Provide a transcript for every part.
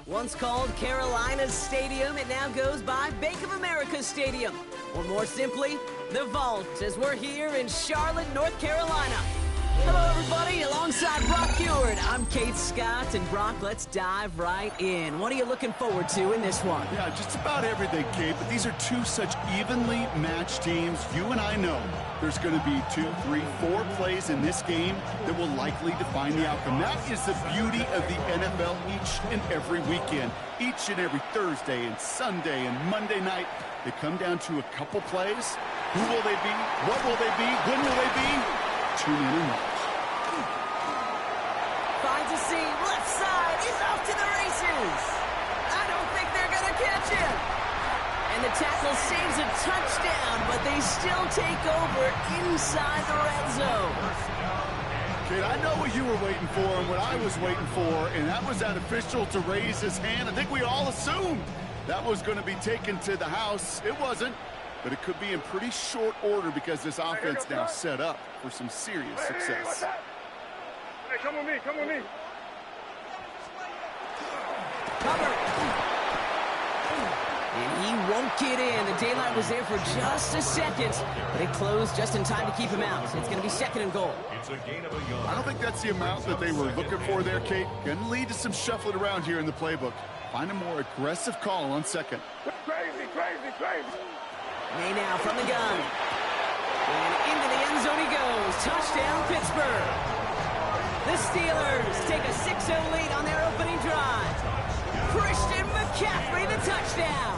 Once called Carolina's Stadium, it now goes by Bank of America Stadium. Or more simply, the Vault, as we're here in Charlotte, North Carolina. Hello, everybody. Alongside Brock Heward, I'm Kate Scott. And Brock, let's dive right in. What are you looking forward to in this one? Yeah, just about everything, Kate. But these are two such evenly matched teams. You and I know there's going to be 2, 3, 4 plays in this game that will likely define the outcome. That is the beauty of the NFL each and every weekend. Each and every Thursday and Sunday and Monday night, they come down to a couple plays. Who will they be? What will they be? When will they be? Tune in and watch. Finds a seam, left side, he's off to the races. I don't think they're going to catch him. And the tackle saves a touchdown, but they still take over inside the red zone. Kid, I know what you were waiting for and what I was waiting for, and that was that official to raise his hand. I think we all assumed that was going to be taken to the house. It wasn't, but it could be in pretty short order because this offense now set up for some serious success. Hey, come with me, come with me. Cover. And he won't get in. The daylight was there for just a second, but it closed just in time to keep him out. It's going to be 2nd and goal. I don't think that's the amount that they were looking for there, Kate. Going to lead to some shuffling around here in the playbook. Find a more aggressive call on 2nd. Crazy, crazy, crazy. May now from the gun. And into the end zone he goes. Touchdown, Pittsburgh. The Steelers take a 6-0 lead on their opening drive. Christian McCaffrey, the touchdown.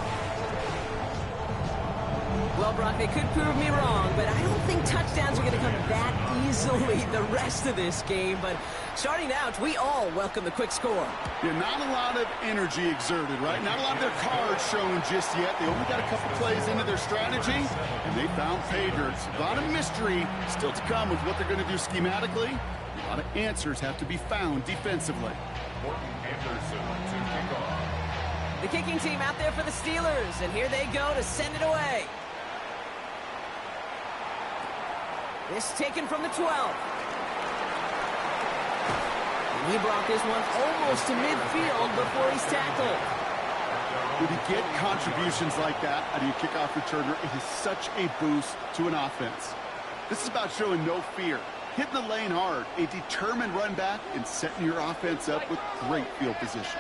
Well, Brock, they could prove me wrong, but I don't think touchdowns are going to come that easily the rest of this game. But starting out, we all welcome the quick score. Yeah, not a lot of energy exerted, right? Not a lot of their cards shown just yet. They only got a couple plays into their strategy, and they found pay dirt. A lot of mystery still to come with what they're going to do schematically. A lot of answers have to be found defensively. The kicking team out there for the Steelers, and here they go to send it away. This taken from the 12. And he brought this one almost to midfield before he's tackled. When you get contributions like that out of your kickoff returner, it is such a boost to an offense. This is about showing no fear, hitting the lane hard, a determined run back, and setting your offense up with great field position.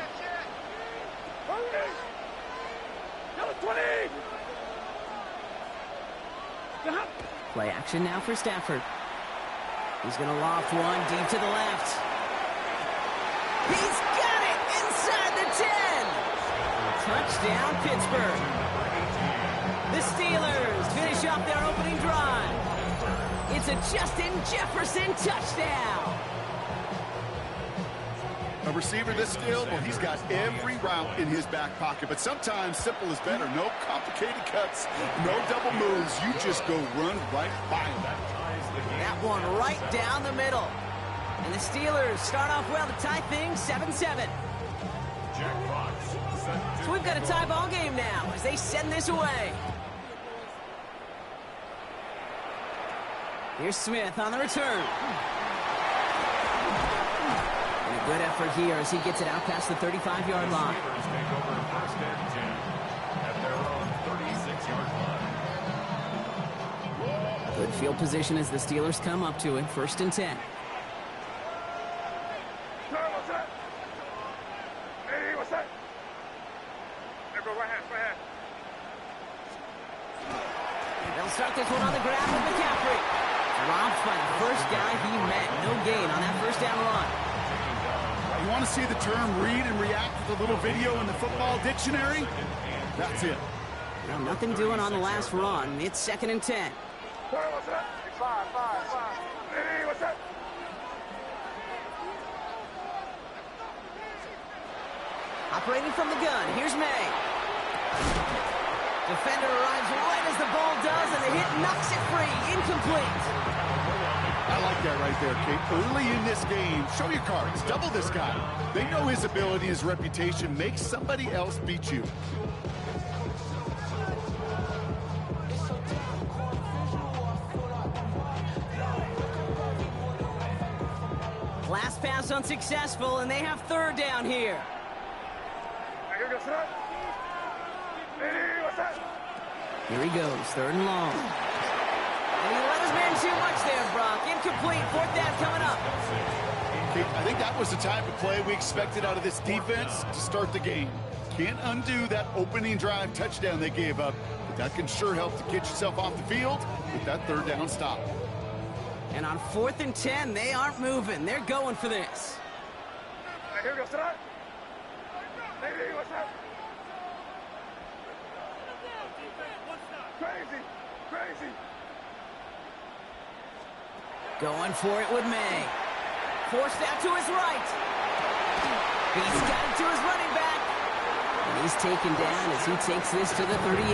Play action now for Stafford. He's going to loft one deep to the left. He's got it inside the 10. Touchdown, Pittsburgh. The Steelers finish off their opening drive. It's a Justin Jefferson touchdown. A receiver this skilled, well, he's got every route in his back pocket. But sometimes simple is better. No complicated cuts, no double moves. You just go run right by him. That one right down the middle. And the Steelers start off well to tie things 7-7. So we've got a tie ball game now as they send this away. Here's Smith on the return. And a good effort here as he gets it out past the 35-yard line. Good field position as the Steelers come up to it. 1st and 10. Hey, what's that? Hey, bro, right hand, right hand. They'll start this one on the ground with McCaffrey. Robbed by the first guy he met. No gain on that first down run. You want to see the term read and react with a little video in the football dictionary? That's it. Well, nothing doing on the last run. It's 2nd and 10. Hey, what's that? 5. Hey, what's that? Operating from the gun, here's May. Defender arrives right as the ball does, and the hit knocks it free. Incomplete. I like that right there, Kate. Early in this game, show your cards. Double this guy. They know his ability, his reputation. Make somebody else beat you. Last pass unsuccessful, and they have 3rd down here. Hey, here goes that. Hey, what's that? Here he goes, 3rd and long. And he let his man too much there, Brock. Incomplete, 4th down coming up. Kate, I think that was the type of play we expected out of this defense to start the game. Can't undo that opening drive touchdown they gave up, but that can sure help to get yourself off the field with that 3rd down stop. And on 4th and 10, they aren't moving. They're going for this. Hey, here goes that. Hey, what's that? Crazy. Going for it with May. Forced out to his right. He's got it to his running back. And he's taken down as he takes this to the 38.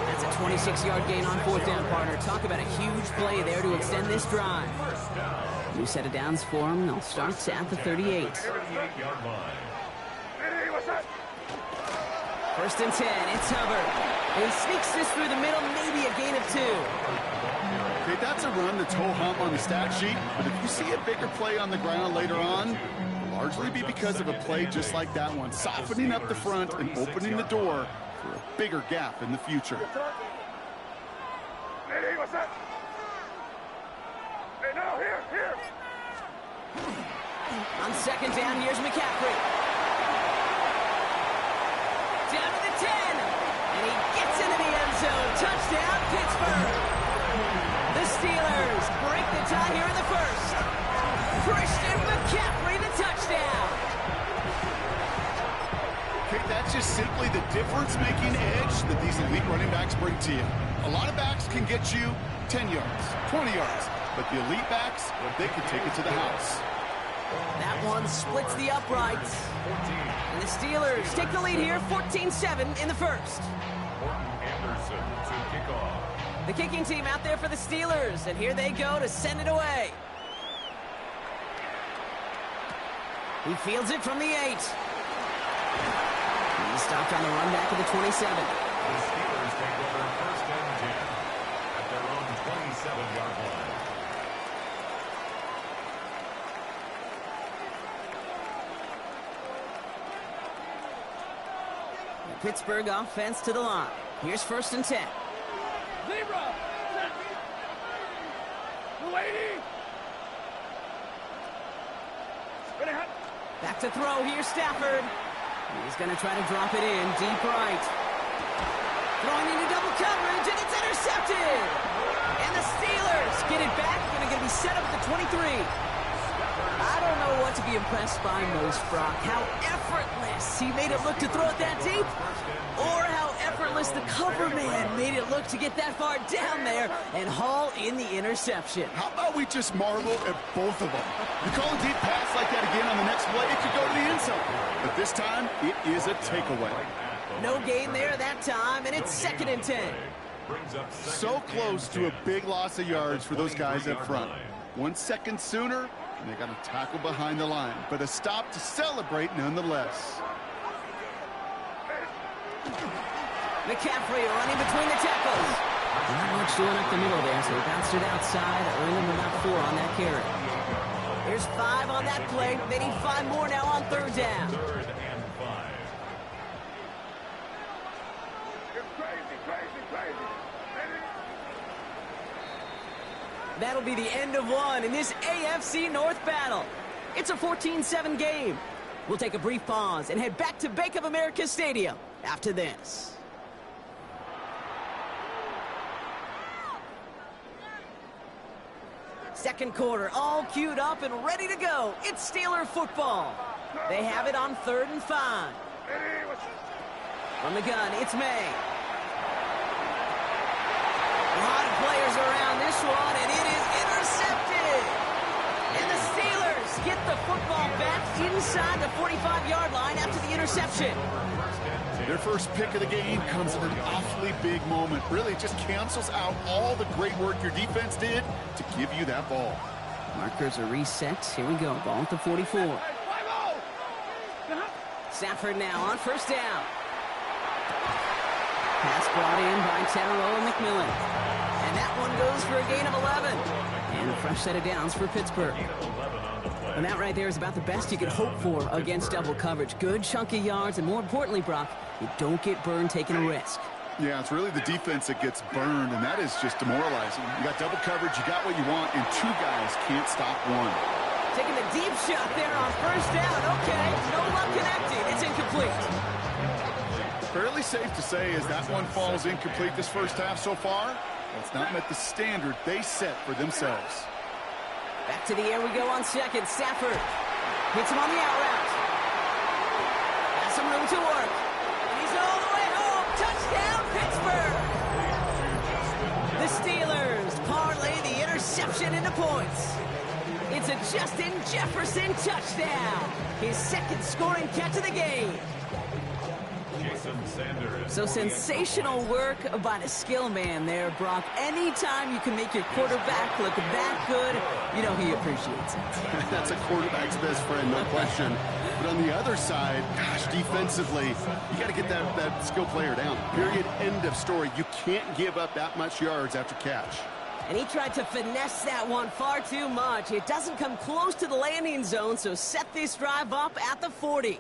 That's a 26-yard gain on 4th down, partner. Talk about a huge play there to extend this drive. New set of downs for him. They'll start at the 38. Hey, what's that? 1st and 10. It's Hubbard. And he sneaks this through the middle, maybe a gain of 2. Okay, that's a run that's ho-hum on the stat sheet, but if you see a bigger play on the ground later on, it'll largely be because of a play just like that one, softening up the front and opening the door for a bigger gap in the future. Hey, what's that? Hey, no, here. On 2nd down, here's McCaffrey. Down to the 10. And he gets into the end zone. Touchdown, Pittsburgh. The Steelers break the tie here in the 1st. Christian McCaffrey, the touchdown. Okay, that's just simply the difference-making edge that these elite running backs bring to you. A lot of backs can get you 10 yards, 20 yards, but the elite backs, they can take it to the house. That one splits the uprights. And the Steelers take the lead here, 14-7 in the 1st. The kicking team out there for the Steelers, and here they go to send it away. He fields it from the 8. He's stopped on the run back to the 27. The Steelers take over 1st and 10 at their own 27-yard line. The Pittsburgh offense to the line. Here's 1st and 10. Zebra! Lady! Back to throw. Here's Stafford. He's going to try to drop it in deep right. Throwing into double coverage, and it's intercepted. And the Steelers get it back, and they're going to be set up at the 23. I don't know what what to be impressed by most, Brock. How effortless he made it look to throw it that deep, or how effortless the cover man made it look to get that far down there and haul in the interception. How about we just marvel at both of them? You call a deep pass like that again on the next play, it could go to the end zone. But this time, it is a takeaway. No gain there that time, and it's 2nd and 10. So close to a big loss of yards for those guys up front. 1 second sooner, and they got a tackle behind the line. But a stop to celebrate nonetheless. McCaffrey running between the tackles. Not much doing up the middle there, so he bounced it outside, earning about 4 on that carry. There's 5 on that play. They need 5 more now on 3rd down. That'll be the end of one in this AFC North battle. It's a 14-7 game. We'll take a brief pause and head back to Bank of America Stadium after this. Second quarter, all queued up and ready to go. It's Steeler football. They have it on 3rd and 5. From the gun, it's May. A lot of players around this one, and it is intercepted. And the Steelers get the football back inside the 45-yard line after the interception. Their first pick of the game comes at an awfully big moment. Really just cancels out all the great work your defense did to give you that ball. Markers are reset. Here we go. Ball at the 44. Stafford now on 1st down. Pass brought in by Tataroa McMillan. And that one goes for a gain of 11. And a fresh set of downs for Pittsburgh. And that right there is about the best you can hope for against double coverage. Good chunky yards, and more importantly, Brock, you don't get burned taking a risk. Yeah, it's really the defense that gets burned, and that is just demoralizing. You got double coverage, you got what you want, and 2 guys can't stop one. Taking a deep shot there on 1st down. Okay, no luck connecting. It's incomplete. Fairly safe to say as that one falls incomplete this first half so far, it's not met the standard they set for themselves. Back to the air we go on 2nd. Stafford hits him on the out route. Has some room to work. And he's all the way home. Touchdown, Pittsburgh! The Steelers parlay the interception into points. It's a Justin Jefferson touchdown. His 2nd scoring catch of the game. So sensational work by the skill man there, Brock. Anytime you can make your quarterback look that good, you know he appreciates it. That's a quarterback's best friend, no question. But on the other side, gosh, defensively, you got to get that skill player down. Period, end of story. You can't give up that much yards after catch. And he tried to finesse that one far too much. It doesn't come close to the landing zone, so set this drive up at the 40.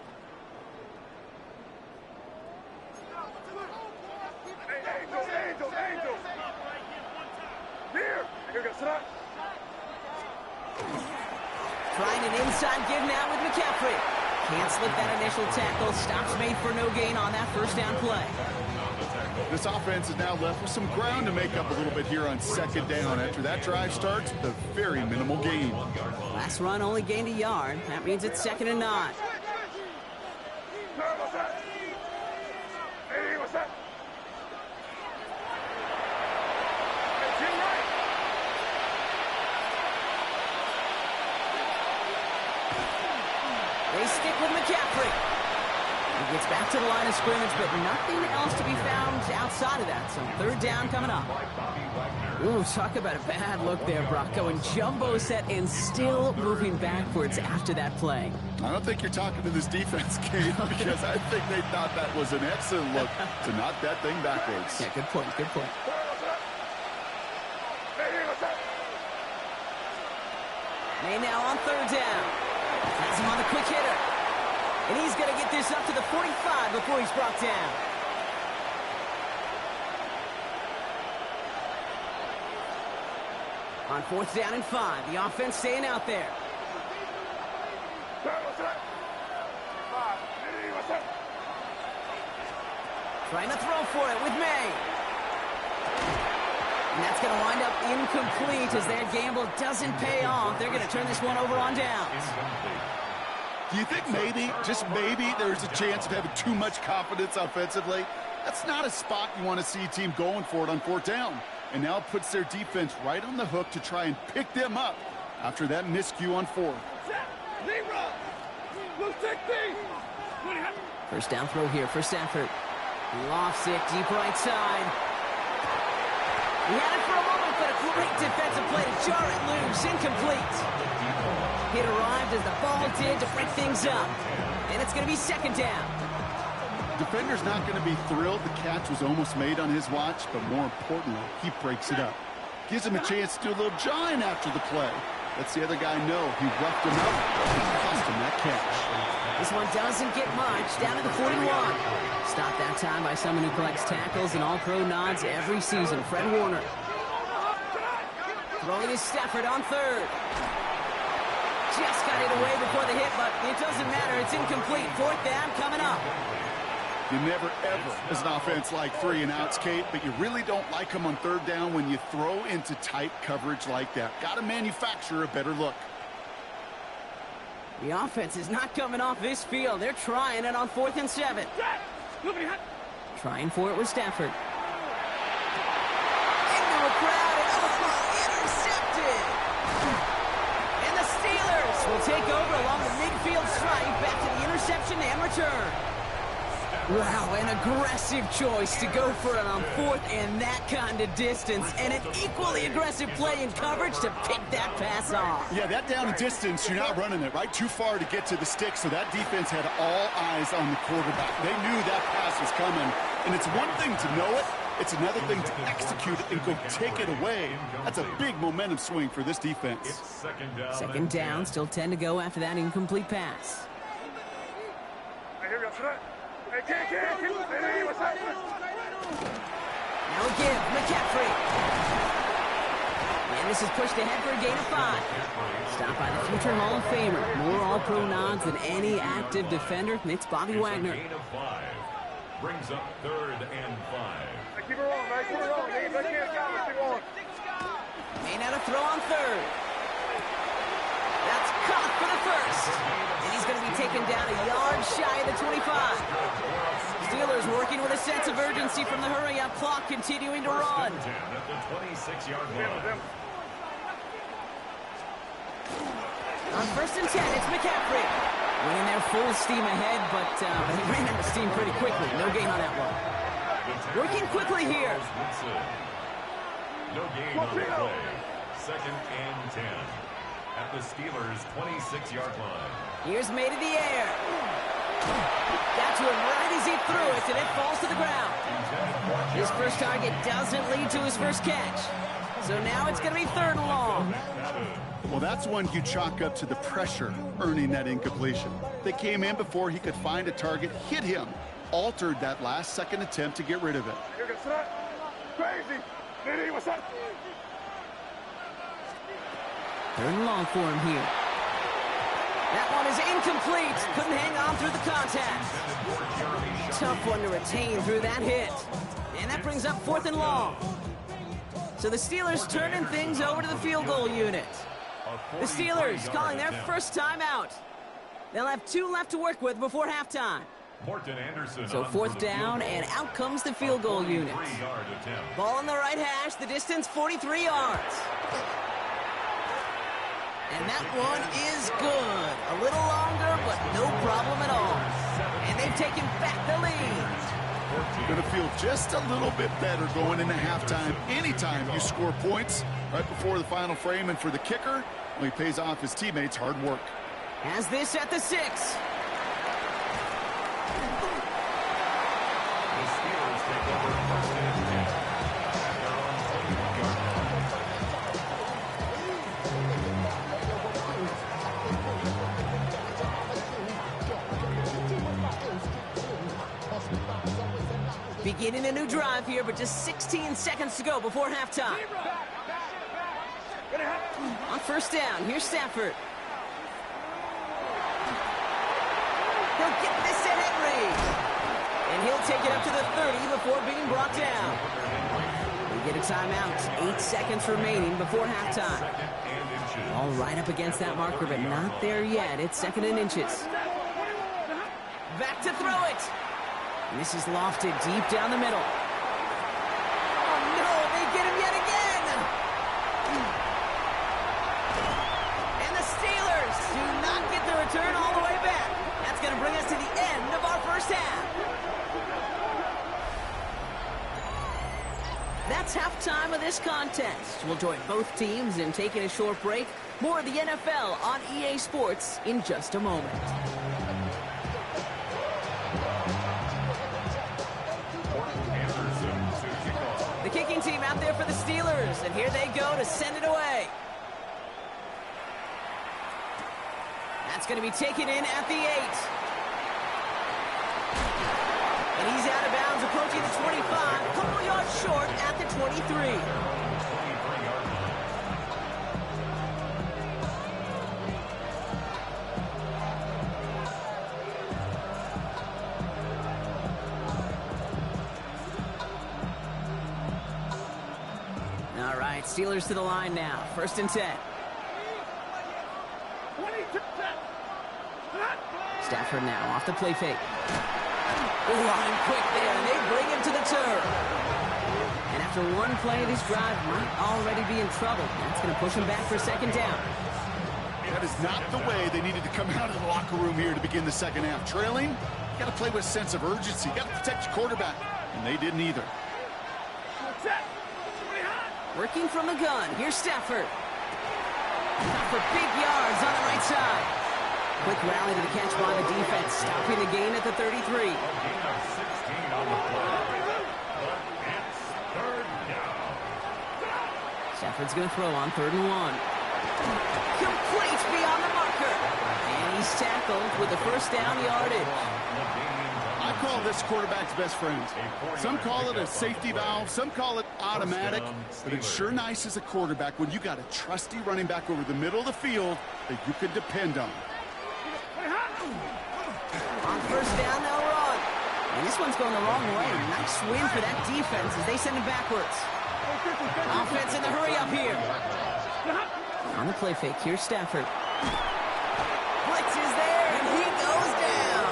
Trying an inside give now with McCaffrey. Can't slip that initial tackle. Stops made for no gain on that 1st down play. This offense is now left with some ground to make up a little bit here on 2nd down. After that drive starts, a very minimal gain. Last run only gained a yard. That means it's 2nd and 9. They stick with McCaffrey. He gets back to the line of scrimmage, but nothing else to be found outside of that. So 3rd down coming up. Ooh, talk about a bad look there, Brock. Going jumbo set and still moving backwards after that play. I don't think you're talking to this defense, Kate, because I think they thought that was an excellent look to knock that thing backwards. Yeah, good point, good point. May now on 3rd down. Has him on the quick hitter. And he's going to get this up to the 45 before he's brought down. On 4th down and 5, the offense staying out there. Trying to throw for it with May. And that's going to wind up incomplete as their gamble doesn't pay off. They're going to turn this one over on downs. Do you think maybe, just maybe, there's a chance of having too much confidence offensively? That's not a spot you want to see a team going for it on fourth down. And now it puts their defense right on the hook to try and pick them up after that miscue on fourth. First down throw here for Stafford. Lofts it deep right side. He had it for a moment, but a great defensive play to jar it loose. Incomplete. It arrived as the ball did to break things up. And it's going to be second down. Defender's not going to be thrilled the catch was almost made on his watch, but more importantly, he breaks it up. Gives him a chance to do a little jawing after the play. Lets the other guy know he roughed him up and cost him that catch. This one doesn't get much, down to the 41. Stopped that time by someone who collects tackles and all-pro nods every season, Fred Warner. Throwing is Stafford on third. Just got it away before the hit, but it doesn't matter. It's incomplete. Fourth down coming up. You never, ever, as an offense, like 3 and outs, Kate, but you really don't like them on third down when you throw into tight coverage like that. Got to manufacture a better look. The offense is not coming off this field. They're trying it on 4th and 7. Trying for it with Stafford. Into a crowd, and intercepted. And the Steelers will take over along the midfield stripe back to the interception and return. Wow, an aggressive choice to go for it on 4th and that kind of distance. And an equally aggressive play in coverage to pick that pass off. Yeah, that down and distance, you're not running it, right? Too far to get to the stick, so that defense had all eyes on the quarterback. They knew that pass was coming. And it's one thing to know it. It's another thing to execute it and go take it away. That's a big momentum swing for this defense. Second down, still 10 to go after that incomplete pass. Now again, McCaffrey. And this is pushed ahead for a gain of 5. Stopped by the future Hall of Famer. More all-pro nods than any active defender. It's Bobby Wagner. Gain of 5. Brings up 3rd and 5. Keep it rolling, man. Keep it rolling. Keep it rolling. May not have throw on 3rd. That's caught for the first. And he's going to be taken down a yard shy of the 25. Steelers working with a sense of urgency from the hurry-up clock, continuing to run. At the 26-yard line. On 1st and 10, it's McCaffrey. Winning there full steam ahead, but he ran out of steam pretty quickly. No gain on that one. Working quickly here. No gain on the play. 2nd and 10. At the Steelers' 26-yard line. Here's made in the air. Got to him right as he threw it, and it falls to the ground. His first target doesn't lead to his first catch. So now it's going to be 3rd and long. Well, that's one you chalk up to the pressure earning that incompletion. They came in before he could find a target, hit him, altered that last-second attempt to get rid of it. Crazy. Diddy, what's up? 3rd and long for him here. That one is incomplete. Couldn't hang on through the contact. Tough one to retain through that hit. And that brings up 4th and long. So the Steelers turning things over to the field goal unit. The Steelers calling their first time out. They'll have 2 left to work with before halftime. So 4th down, and out comes the field goal unit. Ball on the right hash, the distance 43 yards. And that one is good. A little longer, but no problem at all. And they've taken back the lead. Going to feel just a little bit better going into halftime. Anytime you score points right before the final frame, and for the kicker, well, he pays off his teammates' hard work. Has this at the 6. The Steelers take over 1st and 10. They're on 21-yard Beginning a new drive here, but just 16 seconds to go before halftime. On 1st down, here's Stafford. He'll get this to Henry. And he'll take it up to the 30 before being brought down. Get a timeout. 8 seconds remaining before halftime. All right up against that marker, but not there yet. It's 2nd and inches. Back to throw it. And this is lofted deep down the middle. Oh, no, they get him yet again. And the Steelers do not get the return all the way back. That's going to bring us to the end of our first half. That's halftime of this contest. We'll join both teams in taking a short break. More of the NFL on EA Sports in just a moment. The kicking team out there for the Steelers, and here they go to send it away. That's going to be taken in at the 8. And he's out of bounds, approaching the 25, a couple yards short at the 23. All right, Steelers to the line now. 1st and 10. Stafford now off the play fake. Line quick there, and they bring him to the turf. And after one play, this drive might already be in trouble. That's going to push him back for 2nd down. That is not the way they needed to come out of the locker room here to begin the 2nd half. Trailing, you got to play with a sense of urgency. You got to protect your quarterback, and they didn't either. Working from the gun, here's Stafford. Not for big yards on the right side. Quick rally to the catch by the defense, stopping the gain at the 33. Stafford's going to throw on 3rd and 1. Complete beyond the marker. And he's tackled with the 1st down yardage. I call this quarterback's best friend. Some call it a safety valve, some call it automatic, but it's sure nice as a quarterback when you got a trusty running back over the middle of the field that you can depend on. On 1st down, they'll run. And this one's going the wrong way. Nice win for that defense as they send it backwards. Offense in the hurry up here. On the play fake, here's Stafford. Blitz is there, and he goes down.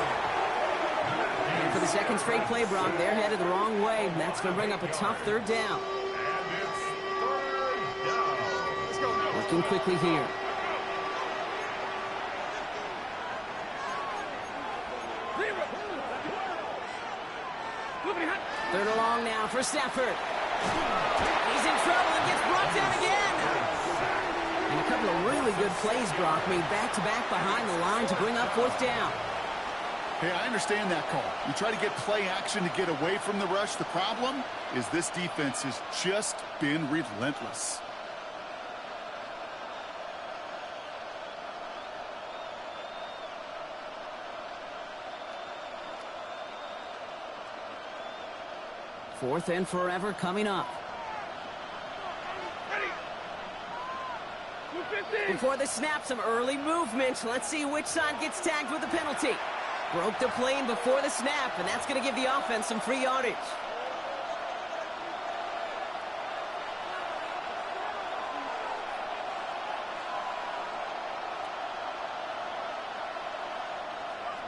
And for the 2nd straight play, Brock, they're headed the wrong way. That's going to bring up a tough 3rd down. Working quickly here. 3rd and long now for Stafford. He's in trouble and gets brought down again. And a couple of really good plays, Brock, made back-to-back behind the line to bring up 4th down. Hey, I understand that call. You try to get play action to get away from the rush. The problem is this defense has just been relentless. Fourth and forever coming up. Before the snap, some early movement. Let's see which side gets tagged with the penalty. Broke the plane before the snap, and that's going to give the offense some free yardage.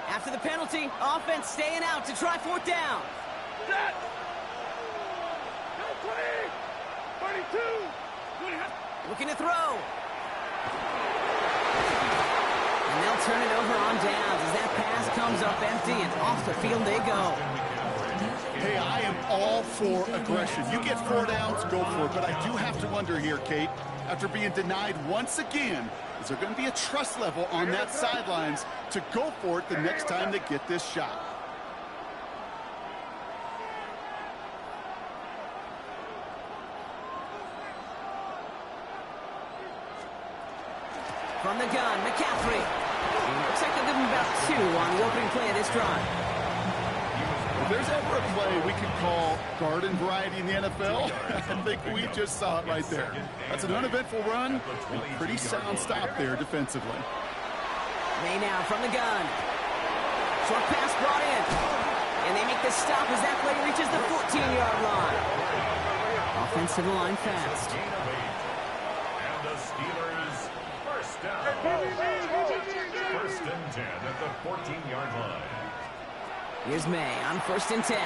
After the penalty, offense staying out to try 4th down. Set. 32. Looking to throw. And they'll turn it over on downs as that pass comes up empty, and off the field they go. Hey, I am all for aggression. You get 4 downs, go for it. But I do have to wonder here, Kate, after being denied once again, is there going to be a trust level on that sidelines to go for it the next time they get this shot? From the gun, McCaffrey. Looks like they'll give him about 2 on the opening play of this drive. If there's ever a play we could call garden variety in the NFL, I think we just saw it right there. That's an uneventful run, and pretty sound stop there defensively. May now from the gun. Short pass brought in. And they make the stop as that play reaches the 14-yard line. Offensive line fast. Gain of 8. And the Steelers first down. First and 10 at the 14-yard line. Here's May on 1st and 10.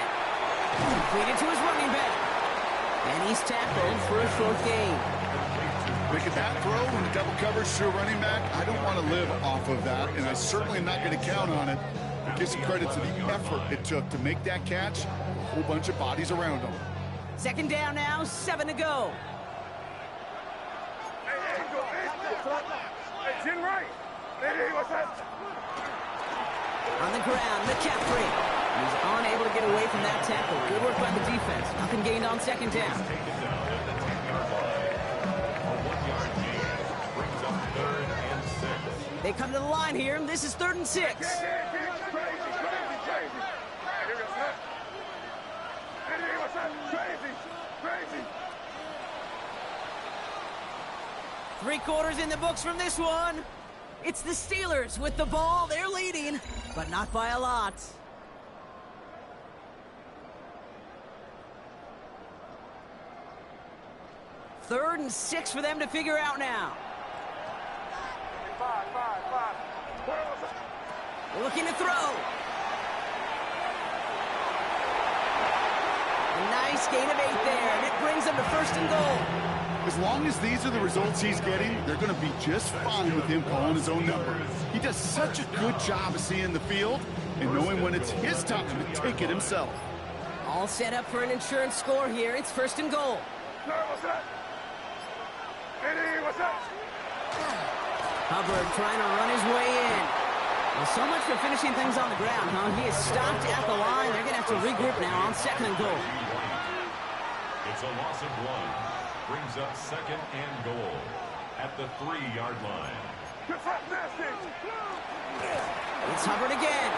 Completed to his running back. And he's tackled for a short gain. Making that throw in double coverage to a running back, I don't want to live off of that, and I certainly am not going to count on it. Give some credit to the effort it took to make that catch. A whole bunch of bodies around him. Second down now, 7 to go. Hey, chin right. Hey, what's that? On the ground, McCaffrey. He's unable to get away from that tackle. Good work by the defense. Nothing gained on second down. Taken down at the 10-yard line. A 1-yard gain brings up 3rd and 6. They come to the line here, and this is 3rd and 6. Crazy. Hey, what's that? Crazy. 3 quarters in the books from this one. It's the Steelers with the ball. They're leading, but not by a lot. Third and 6 for them to figure out now. Five. Looking to throw. A nice gain of 8 there, and it brings them to 1st and goal. As long as these are the results he's getting, they're going to be just fine with him calling his own number. He does such a good job of seeing the field and knowing when it's his time to take it himself. All set up for an insurance score here. It's 1st and goal. What's that? Hey, what's that? Hubbard trying to run his way in. Well, so much for finishing things on the ground, huh? He is stopped at the line. They're going to have to regroup now on 2nd and goal. It's a loss of 1. Brings up 2nd and goal at the 3-yard line. It's Hubbard again.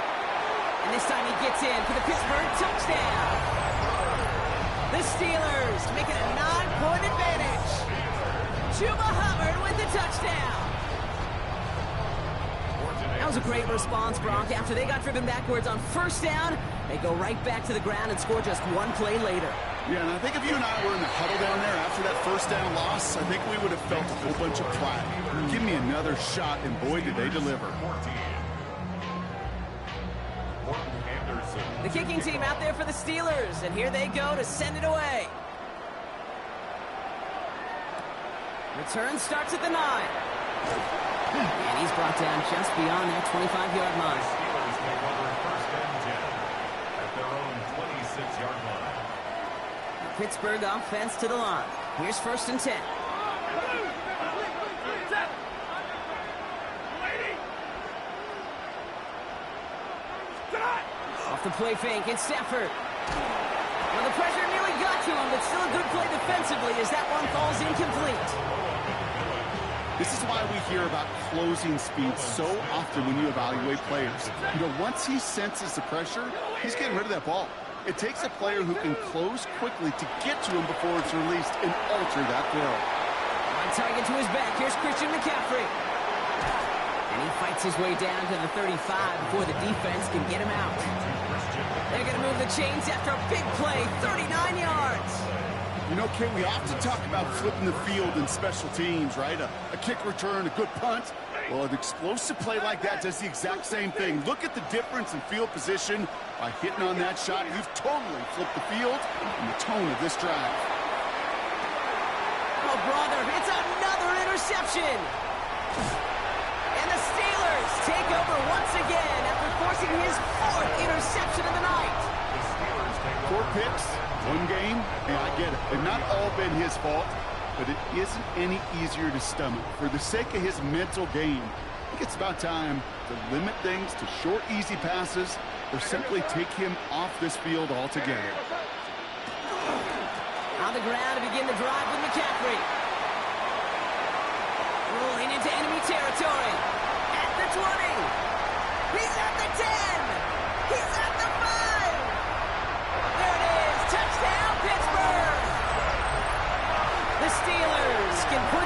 And this time he gets in for the Pittsburgh touchdown. The Steelers make it a 9-point advantage. Chuba Hubbard with the touchdown. That was a great response, Bronk. After they got driven backwards on 1st down, they go right back to the ground and score just 1 play later. Yeah, and I think if you and I were in the huddle down there after that 1st down loss, I think we would have felt a whole bunch of pride. Give me another shot, and boy, did they deliver. The kicking team out there for the Steelers, and here they go to send it away. Return starts at the 9. And he's brought down just beyond that 25-yard line. Steelers take over 1st and 10 at their own 26-yard line. Pittsburgh offense to the line. Here's 1st and 10. Off the play fake, it's Stafford. Well, the pressure nearly got to him, but still a good play defensively as that one falls incomplete. This is why we hear about closing speed so often when you evaluate players. You know, once he senses the pressure, he's getting rid of that ball. It takes a player who can close quickly to get to him before it's released and alter that throw. On target to his back, here's Christian McCaffrey. And he fights his way down to the 35 before the defense can get him out. They're going to move the chains after a big play, 39 yards. You know, Kate, we often talk about flipping the field in special teams, right? A kick return, a good punt. Well, an explosive play like that does the exact same thing. Look at the difference in field position. By hitting on that shot, you've totally flipped the field and the tone of this drive. Oh, brother, it's another interception. And the Steelers take over once again after forcing his 4th interception of the night. 4 picks, 1 game, and I get it. They've not all been his fault, but it isn't any easier to stomach. For the sake of his mental game, I think it's about time to limit things to short, easy passes or simply take him off this field altogether. On the ground to begin the drive with McCaffrey. Rolling into enemy territory. At the 20. He's at the 10. He's at the 5. There it is. Touchdown, Pittsburgh. The Steelers can put